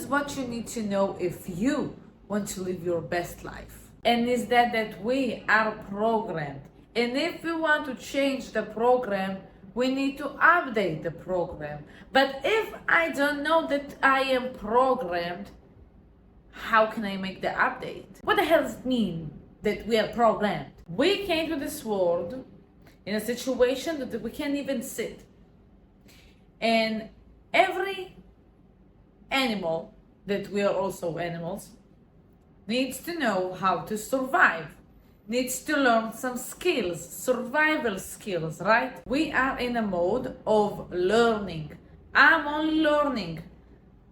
is what you need to know if you want to live your best life. And is that we are programmed. And if we want to change the program, we need to update the program. But if I don't know that I am programmed, how can I make the update? What the hell does it mean that we are programmed? We came to this world in a situation that we can't even sit. And every animal, that we are also animals, needs to know how to survive, needs to learn some skills, survival skills, right? We are in a mode of learning. I'm only learning.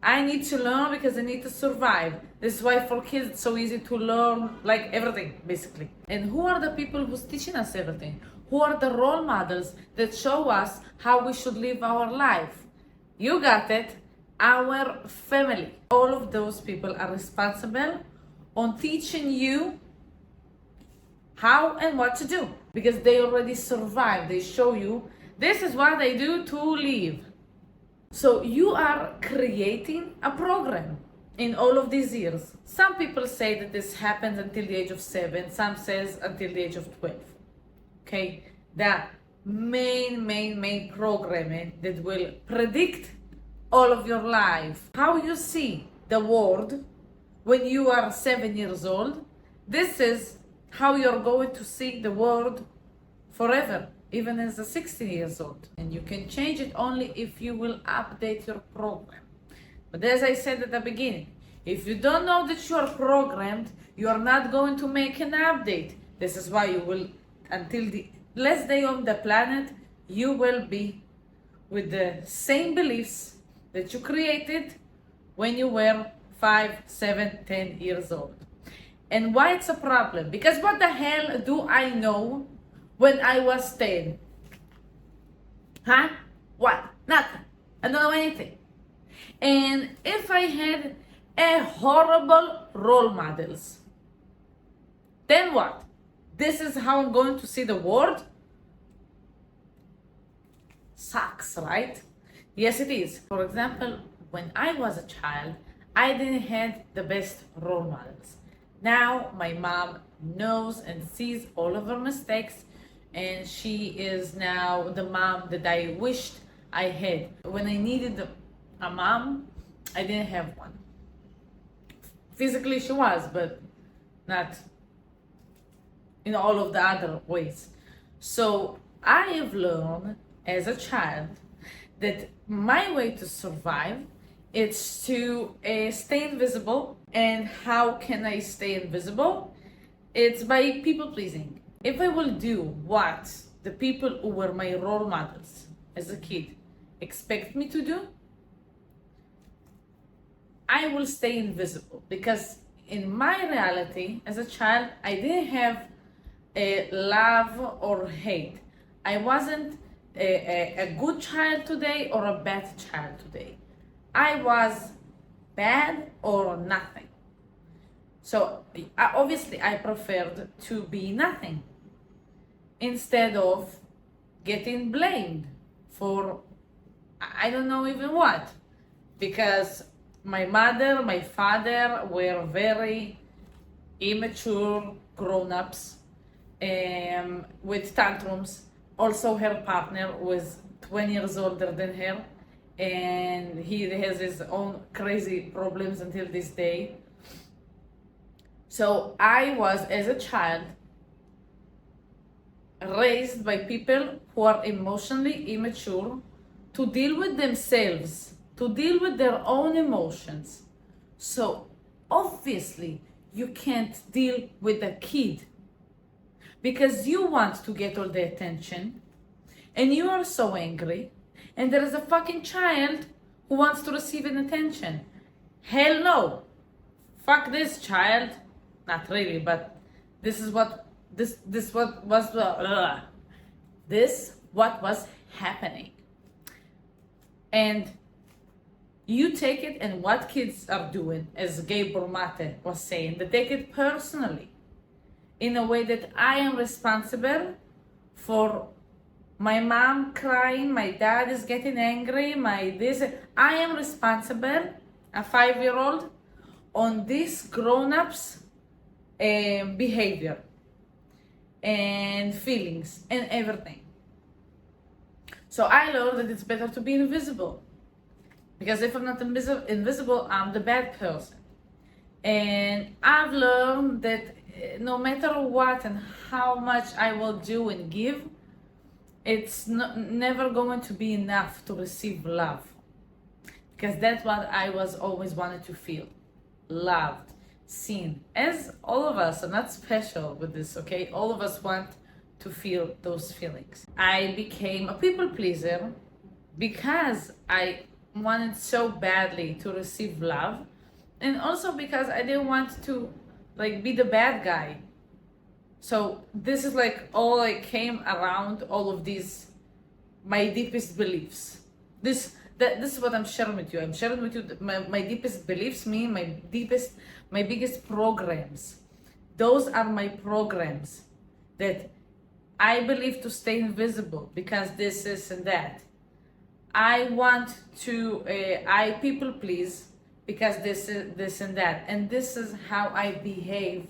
I need to learn because I need to survive. This is why for kids it's so easy to learn like everything, basically. And who are the people who's teaching us everything? Who are the role models that show us how we should live our life? You got it, our family. All of those people are responsible on teaching you how and what to do because they already survived. They show you this is what I do to live. So you are creating a program in all of these years. Some people say that this happens until the age of 7, some says until the age of 12. Okay, the main programming that will predict all of your life, how you see the world when you are 7 years old. This is how you're going to see the world forever, even as a 16 years old. And you can change it only if you will update your program. But as I said at the beginning, if you don't know that you are programmed, you are not going to make an update. This is why you will, until the last day on the planet, you will be with the same beliefs that you created when you were 5, 7, 10 years old. And why it's a problem? Because what the hell do I know when I was 10? Huh? What? Nothing. I don't know anything. And if I had a horrible role models, then what? This is how I'm going to see the world? Sucks, right? Yes, it is. For example, when I was a child, I didn't have the best role models. Now my mom knows and sees all of her mistakes, and she is now the mom that I wished I had. When I needed a mom, I didn't have one. Physically she was, but not in all of the other ways. So I have learned as a child that my way to survive is to stay invisible. And how can I stay invisible? It's by people pleasing. If I will do what the people who were my role models as a kid expect me to do, I will stay invisible. Because in my reality as a child, I didn't have a love or hate. I wasn't a good child today or a bad child today. I was bad or nothing. So obviously I preferred to be nothing instead of getting blamed for I don't know even what, because my mother, my father were very immature grown-ups with tantrums. Also her partner was 20 years older than her, and he has his own crazy problems until this day. So I was, as a child, raised by people who are emotionally immature to deal with themselves, to deal with their own emotions. So obviously you can't deal with a kid because you want to get all the attention and you are so angry, and there is a fucking child who wants to receive an attention. Hell no. Fuck this child. Not really, but this is what what was happening. And you take it, and what kids are doing, as Gabe Mate was saying, they take it personally in a way that I am responsible for my mom crying, my dad is getting angry, I am responsible a 5-year-old, on this grown-ups behavior and feelings and everything. So I learned that it's better to be invisible, because if I'm not invisible, I'm the bad person. And I've learned that no matter what and how much I will do and give, it's never going to be enough to receive love, because that's what I was always wanted to feel: loved, seen. As all of us are not special with this, okay? All of us want to feel those feelings. I became a people pleaser because I wanted so badly to receive love, and also because I didn't want to be the bad guy. So this is all I came around, all of these, my deepest beliefs. This is what I'm sharing with you. I'm sharing with you my deepest beliefs, my biggest programs. Those are my programs that I believe to stay invisible because this and that. I want to, I people please because this and that. And this is how I behave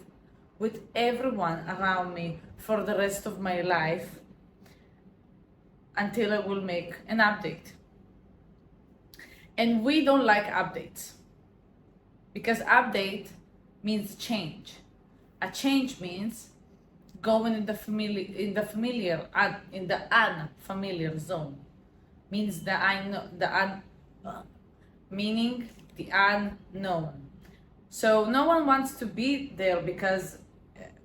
with everyone around me for the rest of my life, until I will make an update. And we don't like updates, because update means change. A change means going in the unfamiliar zone. Means meaning the unknown. So no one wants to be there, because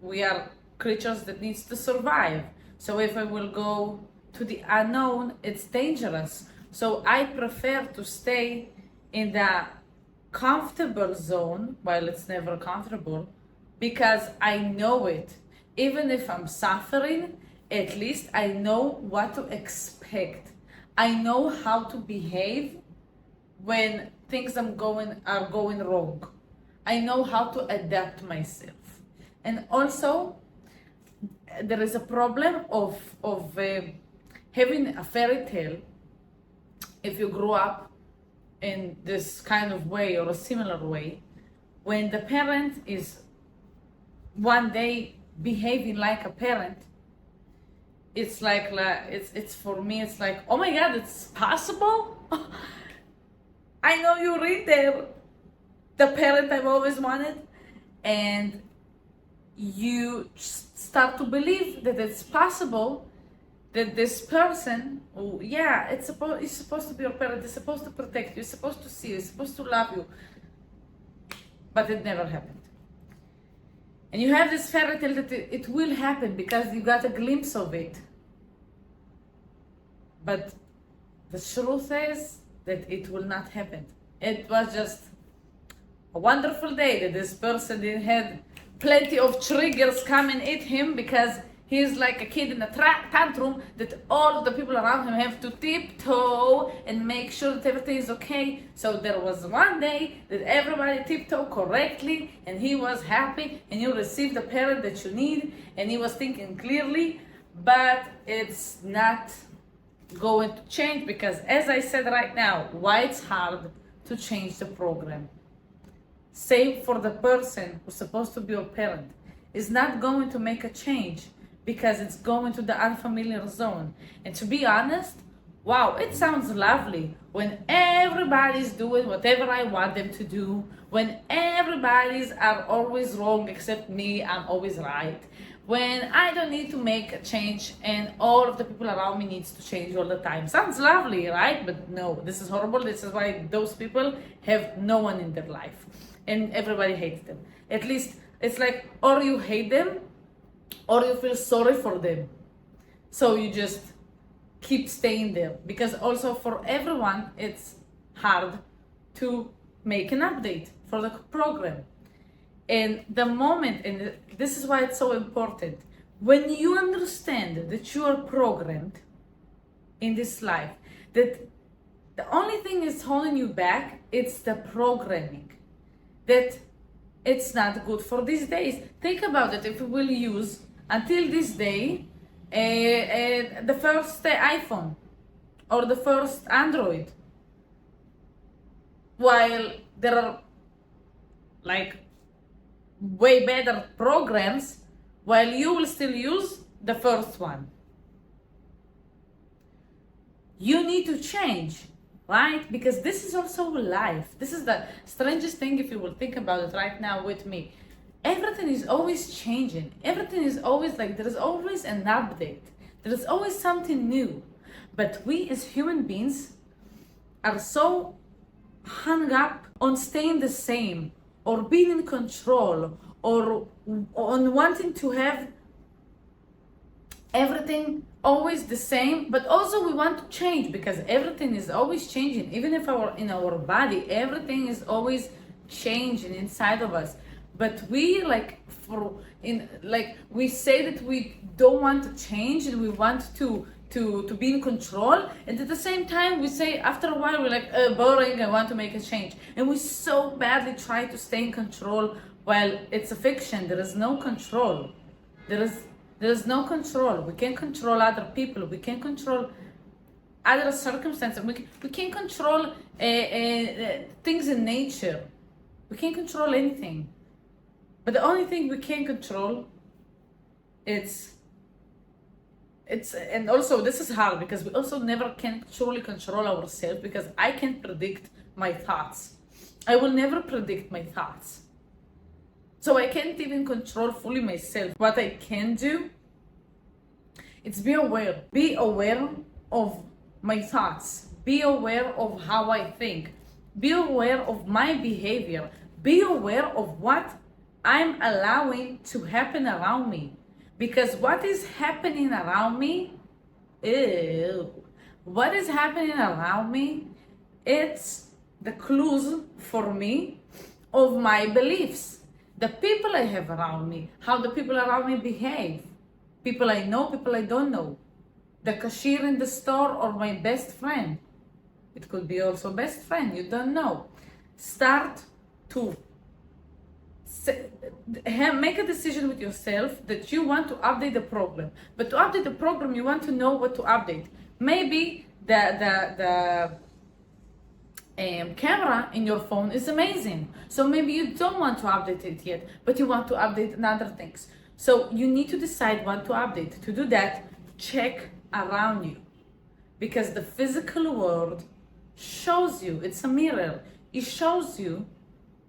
we are creatures that needs to survive. So if I will go to the unknown, it's dangerous. So I prefer to stay in the comfortable zone, while it's never comfortable, because I know it. Even if I'm suffering, at least I know what to expect. I know how to behave when things are going wrong. I know how to adapt myself. And also, there is a problem of having a fairy tale. If you grew up in this kind of way or a similar way, when the parent is one day behaving like a parent, it's it's for me, it's like, oh my God, it's possible. I know you read the parent I've always wanted, and you start to believe that it's possible that this person, oh yeah, it's supposed to be your parent, it's supposed to protect you, it's supposed to see you, it's supposed to love you, but it never happened. And you have this fairy tale that it will happen because you got a glimpse of it. But the truth is that it will not happen. It was just a wonderful day that this person had plenty of triggers come and eat him, because he's like a kid in a tantrum that all of the people around him have to tiptoe and make sure that everything is okay. So there was one day that everybody tiptoed correctly, and he was happy, and you received the parent that you need, and he was thinking clearly. But it's not going to change, because as I said right now, why it's hard to change the program. Same for the person who's supposed to be your parent. Is not going to make a change, because it's going to the unfamiliar zone. And to be honest, wow, it sounds lovely when everybody's doing whatever I want them to do, when everybody's are always wrong except me, I'm always right, when I don't need to make a change and all of the people around me needs to change all the time. Sounds lovely, right? But no, this is horrible. This is why those people have no one in their life, and everybody hates them. At least it's like, or you hate them, or you feel sorry for them. So you just keep staying there, because also for everyone, it's hard to make an update for the program. And the moment, and this is why it's so important, when you understand that you are programmed in this life, that the only thing is holding you back, it's the programming. That it's not good for these days. Think about it. If we will use until this day the first iPhone or the first Android, while there are like way better programs, while you will still use the first one. You need to change, right? Because this is also life. This is the strangest thing if you will think about it right now with me. Everything is always changing. Everything is always like, there is always an update. There is always something new. But we as human beings are so hung up on staying the same, or being in control, or on wanting to have everything always the same. But also we want to change, because everything is always changing. Even if in our body, everything is always changing inside of us. But we we say that we don't want to change, and we want to be in control, and at the same time we say after a while we're like, boring, I want to make a change. And we so badly try to stay in control, while it's a fiction. There is no control. There is no control. We can't control other people. We can't control other circumstances. We can't control things in nature. We can't control anything. But the only thing we can control, and also this is hard, because we also never can truly control ourselves, because I can't predict my thoughts. I will never predict my thoughts. So I can't even control fully myself. What I can do, it's be aware. Be aware of my thoughts. Be aware of how I think. Be aware of my behavior. Be aware of what I'm allowing to happen around me. Because what is happening around me, what is happening around me, it's the clues for me of my beliefs. The people I have around me, how the people around me behave. People I know, people I don't know. The cashier in the store, or my best friend. It could be also best friend, you don't know. Start to make a decision with yourself that you want to update the program. But to update the program, you want to know what to update. Maybe the camera in your phone is amazing, so maybe you don't want to update it yet, but you want to update other things. So you need to decide what to update. To do that, check around you, because the physical world shows you, it's a mirror. It shows you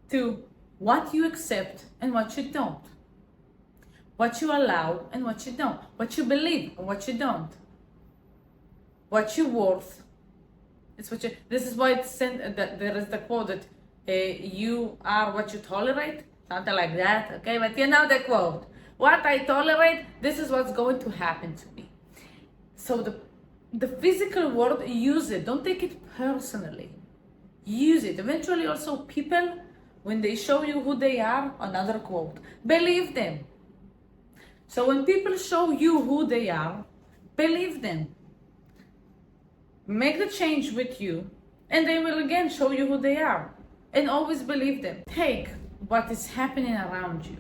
to what you accept and what you don't, what you allow and what you don't, what you believe and what you don't, what you're worth. It's what you. This is why it's sent. That there is the quote that you are what you tolerate, something like that. Okay, but you know the quote. What I tolerate, this is what's going to happen to me. So the physical world, use it. Don't take it personally. Use it. Eventually, also people, when they show you who they are, another quote, believe them. So when people show you who they are, believe them. Make the change with you, and they will again show you who they are. And always believe them. Take what is happening around you.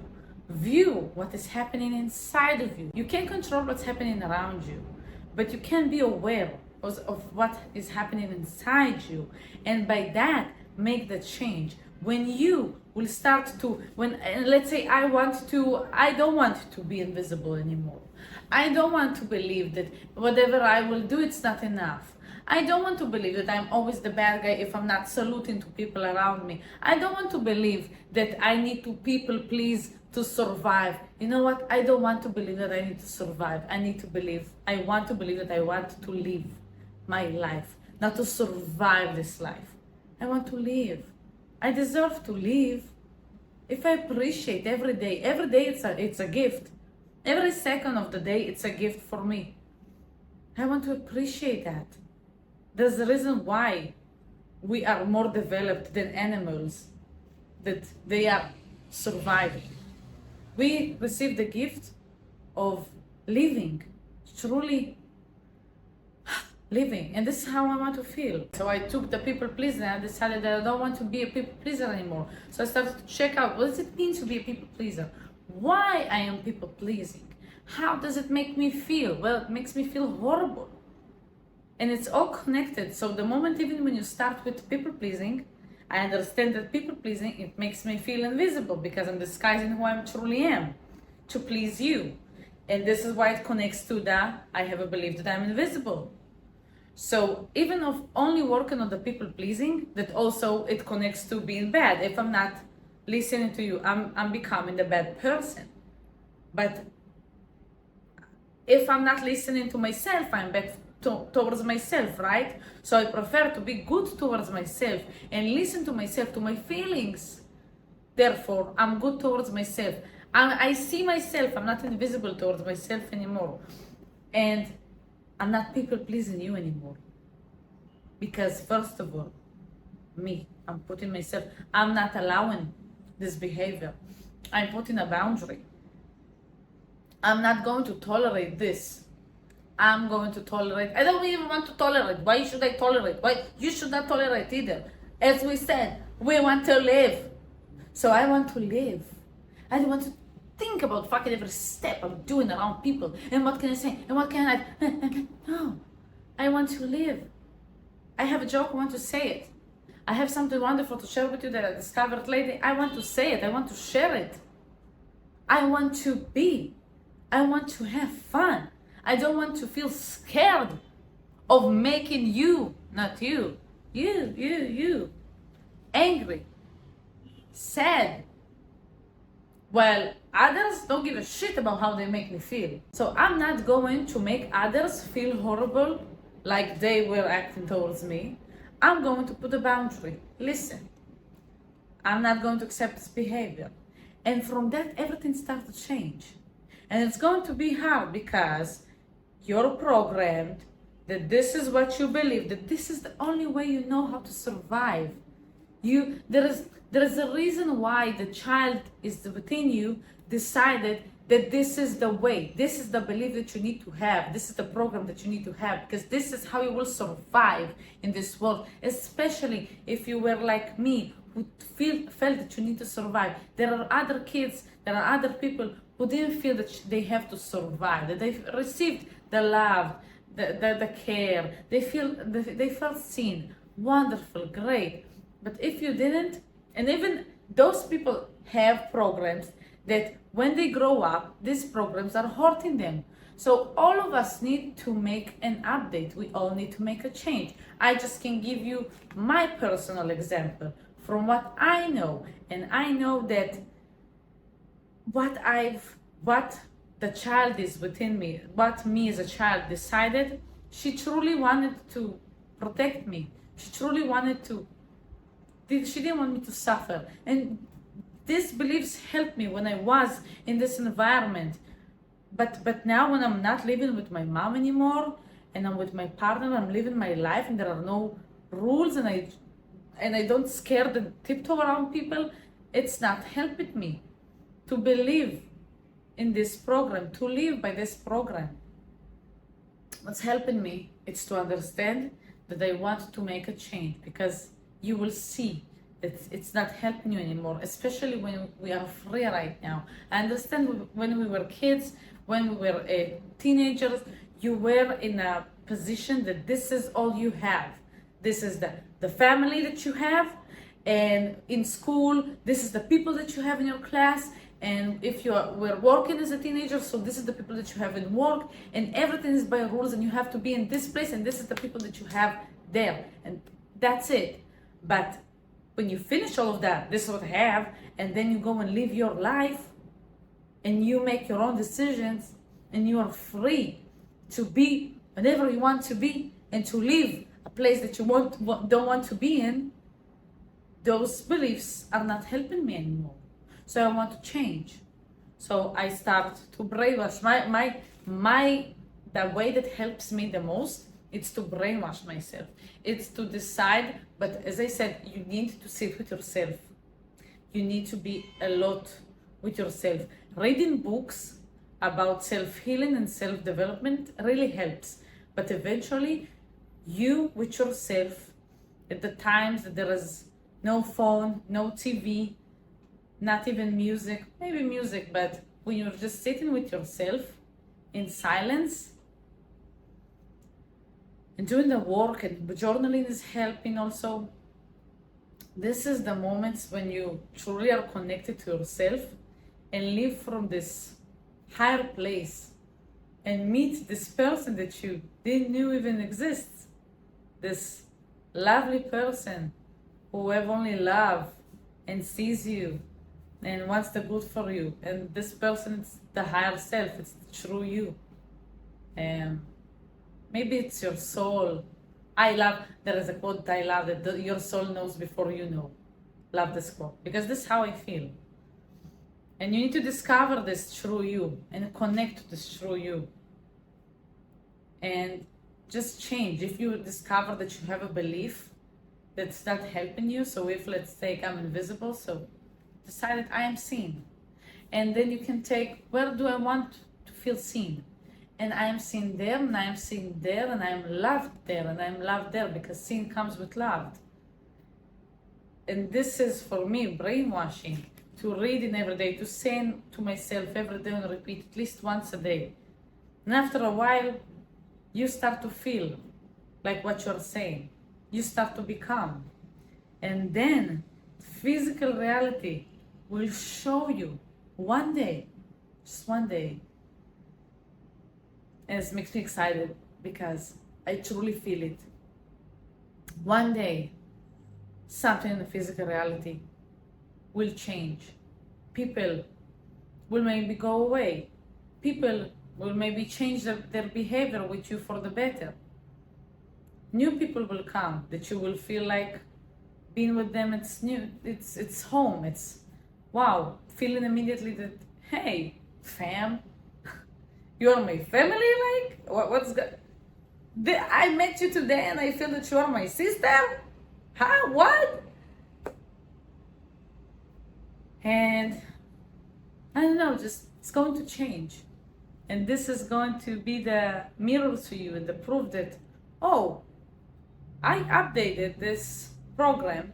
View what is happening inside of you. You can't control what's happening around you, but you can be aware of what is happening inside you. And by that, make the change. When you will start to, let's say I don't want to be invisible anymore. I don't want to believe that whatever I will do, it's not enough. I don't want to believe that I'm always the bad guy if I'm not saluting to people around me. I don't want to believe that I need to people please to survive. You know what? I don't want to believe that I need to survive. I want to believe that I want to live my life, not to survive this life. I want to live. I deserve to live. If I appreciate every day it's a gift. Every second of the day, it's a gift for me. I want to appreciate that. There's a reason why we are more developed than animals, that they are surviving. We receive the gift of living, truly living, and this is how I want to feel. So I took the people pleaser and I decided that I don't want to be a people pleaser anymore. So I started to check out, what does it mean to be a people pleaser? Why I am people pleasing? How does it make me feel? Well, it makes me feel horrible. And it's all connected. So the moment, even when you start with people pleasing, I understand that people pleasing, it makes me feel invisible because I'm disguising who I truly am to please you. And this is why it connects to that I have a belief that I'm invisible. So even of only working on the people pleasing, that also it connects to being bad. If I'm not listening to you, I'm becoming the bad person. But if I'm not listening to myself, I'm bad towards myself, right? So I prefer to be good towards myself and listen to myself, to my feelings. Therefore, I'm good towards myself. I see myself, I'm not invisible towards myself anymore. And I'm not people pleasing you anymore. Because first of all, I'm putting myself, I'm not allowing this behavior. I'm putting a boundary. I'm not going to tolerate this. I'm going to tolerate. I don't even want to tolerate. Why should I tolerate? Why? You should not tolerate either. As we said, we want to live. So I want to live. I don't want to think about fucking every step I'm doing around people. And what can I say? And what can I... No. I want to live. I have a joke, I want to say it. I have something wonderful to share with you that I discovered lately. I want to say it. I want to share it. I want to be. I want to have fun. I don't want to feel scared of making you, not you, angry, sad. Well, others don't give a shit about how they make me feel. So I'm not going to make others feel horrible like they were acting towards me. I'm going to put a boundary. Listen, I'm not going to accept this behavior. And from that, everything starts to change. And it's going to be hard because you're programmed that this is what you believe, that this is the only way you know how to survive. There is a reason why the child is within you decided that this is the way, this is the belief that you need to have, this is the program that you need to have, because this is how you will survive in this world, especially if you were like me, who felt that you need to survive. There are other kids, there are other people who didn't feel that they have to survive, that they received the love, the care, they felt seen, wonderful, great. But if you didn't, and even those people have programs that when they grow up, these programs are hurting them. So all of us need to make an update. We all need to make a change. I just can give you my personal example from what I know. And I know that what the child is within me, what me as a child decided, she truly wanted to protect me. She truly wanted to, she didn't want me to suffer. And these beliefs helped me when I was in this environment. But now when I'm not living with my mom anymore, and I'm with my partner, I'm living my life and there are no rules, and I don't scare and tiptoe around people, it's not helping me to believe in this program, to live by this program. What's helping me is to understand that I want to make a change, because you will see that it's not helping you anymore, especially when we are free right now. I understand when we were kids, when we were teenagers, you were in a position that this is all you have. This is the family that you have, and in school, this is the people that you have in your class. And if you were working as a teenager, so this is the people that you have in work, and everything is by rules, and you have to be in this place, and this is the people that you have there, and that's it. But when you finish all of that, this is what I have, and then you go and live your life, and you make your own decisions, and you are free to be whatever you want to be, and to live a place that you don't want to be in. Those beliefs are not helping me anymore. So I want to change. So I start to brainwash the way that helps me the most. It's to brainwash myself. It's to decide, but as I said, you need to sit with yourself. You need to be a lot with yourself. Reading books about self-healing and self-development really helps. But eventually, you with yourself, at the times that there is no phone, no TV, not even music, maybe music, but when you're just sitting with yourself in silence and doing the work, and journaling is helping also. This is the moments when you truly are connected to yourself and live from this higher place and meet this person that you didn't know even exists. This lovely person who have only love and sees you and wants the good for you. And this person is the higher self, it's the true you. Maybe it's your soul. There is a quote I love that your soul knows before you know. Love this quote because this is how I feel. And you need to discover this true you and connect to this true you. And just change. If you discover that you have a belief that's not helping you, so if let's take I'm invisible, so decide that I am seen. And then you can take, where do I want to feel seen? And I am seen there, and I am seen there, and I am loved there, and I am loved there, because seen comes with loved. And this is for me brainwashing, to read it every day, to say to myself every day and repeat at least once a day. And after a while, you start to feel like what you're saying. You start to become. And then physical reality will show you one day, just one day. And it makes me excited because I truly feel it. One day, something in the physical reality will change. People will maybe go away. People will maybe change their behavior with you for the better. New people will come that you will feel like being with them, it's new, it's home, it's wow, feeling immediately that, hey, fam, you are my family, like, what's good? I met you today and I feel that you are my sister? Huh, what? And I don't know, just, it's going to change. And this is going to be the mirror to you and the proof that, oh, I updated this program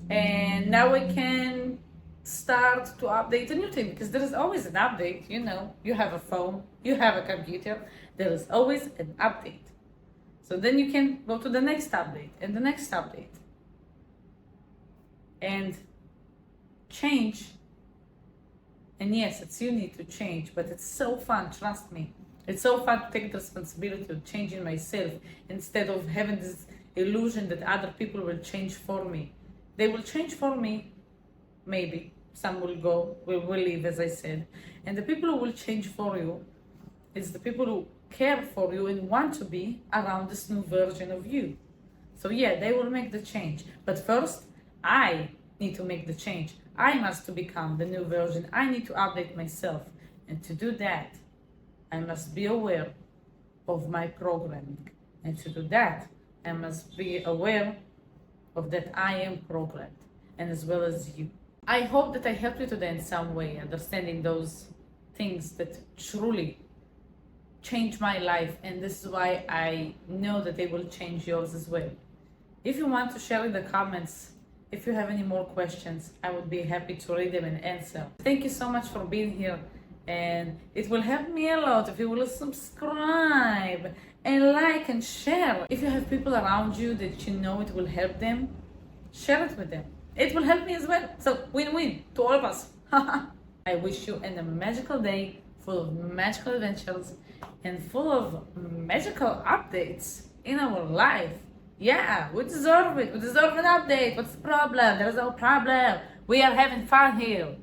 and now I can start to update a new thing, because there is always an update, you know. You have a phone, you have a computer, there is always an update. So then you can go to the next update and the next update and change. And yes, it's you need to change, but it's so fun, trust me. It's so fun to take the responsibility of changing myself instead of having this illusion that other people will change for me. They will change for me, maybe. Some will go, will leave, as I said. And the people who will change for you is the people who care for you and want to be around this new version of you. So yeah, they will make the change. But first, I need to make the change. I must to become the new version. I need to update myself. And to do that, I must be aware of my programming. And to do that, I must be aware of that I am programmed, and as well as you. I hope that I helped you today in some way, understanding those things that truly change my life, and this is why I know that they will change yours as well. If you want to share in the comments, if you have any more questions, I would be happy to read them and answer. Thank you so much for being here, and it will help me a lot if you will subscribe and like and share. If you have people around you that you know it will help them, share it with them. It will help me as well. So win-win to all of us. I wish you a magical day full of magical adventures and full of magical updates in our life. Yeah, we deserve it. We deserve an update. What's the problem? There's no problem. We are having fun here.